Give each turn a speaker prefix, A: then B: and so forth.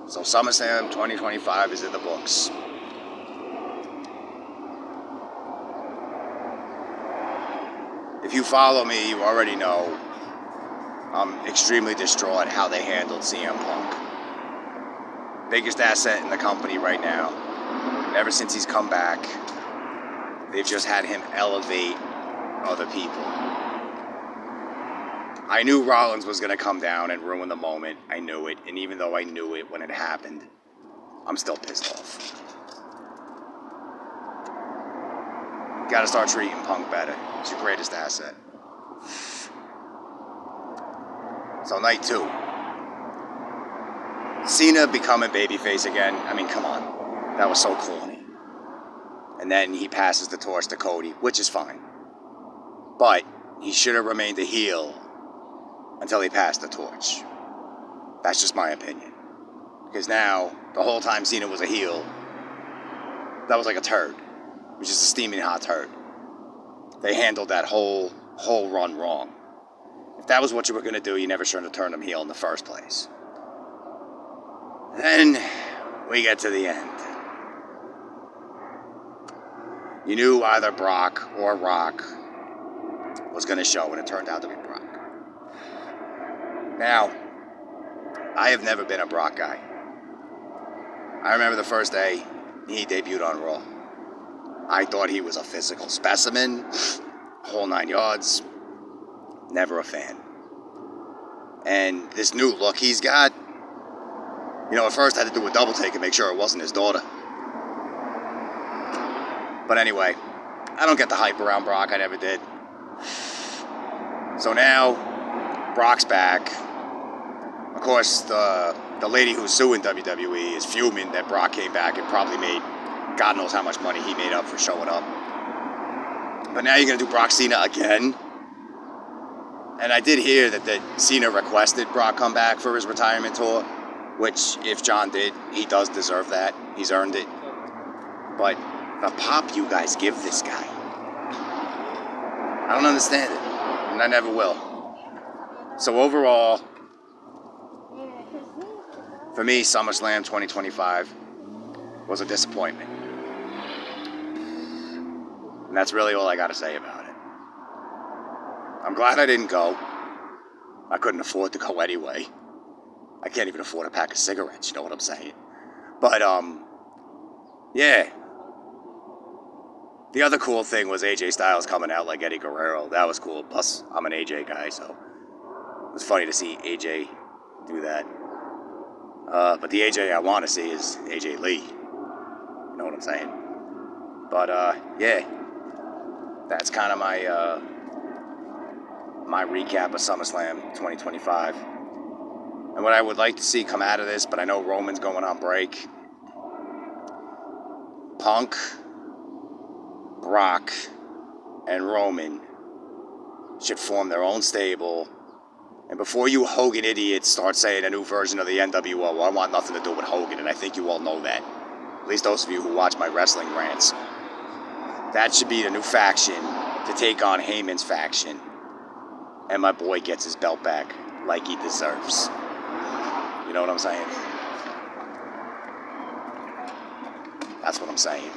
A: So SummerSlam 2025 is in the books. If you follow me, you already know I'm extremely distraught how they handled CM Punk. Biggest asset in the company right now. And ever since he's come back, they've just had him elevate other people. I knew Rollins was going to come down and ruin the moment. I knew it. And even though I knew it when it happened, I'm still pissed off. Got to start treating Punk better. It's your greatest asset. So night 2. Cena becoming babyface again. I mean, come on. That was so corny. And then he passes the torch to Cody, which is fine. But he should have remained a heel until he passed the torch. That's just my opinion. Because now, the whole time Cena was a heel, that was like a turd. It was just a steaming hot turd. They handled that whole run wrong. If that was what you were going to do, you never should have turned him heel in the first place. Then we get to the end. You knew either Brock or Rock was going to show, and it turned out to be Brock. Now, I have never been a Brock guy. I remember the first day he debuted on Raw. I thought he was a physical specimen, whole 9 yards. Never a fan. And this new look he's got, at first I had to do a double take and make sure it wasn't his daughter. But anyway, I don't get the hype around Brock. I never did. So now, Brock's back. Of course, the lady who's suing WWE is fuming that Brock came back and probably made God knows how much money he made up for showing up. But now you're going to do Brock Cena again? And I did hear that Cena requested Brock come back for his retirement tour, which, if John did, he does deserve that. He's earned it. But the pop you guys give this guy, I don't understand it, and I never will. So overall, for me, SummerSlam 2025 was a disappointment. And that's really all I got to say about it. I'm glad I didn't go. I couldn't afford to go anyway. I can't even afford a pack of cigarettes, you know what I'm saying? But, yeah. The other cool thing was AJ Styles coming out like Eddie Guerrero. That was cool. Plus, I'm an AJ guy, so it was funny to see AJ do that. But the AJ I want to see is AJ Lee. You know what I'm saying? But, yeah. That's kind of my recap of SummerSlam 2025. And what I would like to see come out of this, but I know Roman's going on break. Punk, Brock, and Roman should form their own stable. And before you Hogan idiots start saying a new version of the NWO, I want nothing to do with Hogan, and I think you all know that. At least those of you who watch my wrestling rants. That should be the new faction to take on Heyman's faction. And my boy gets his belt back like he deserves. You know what I'm saying? That's what I'm saying.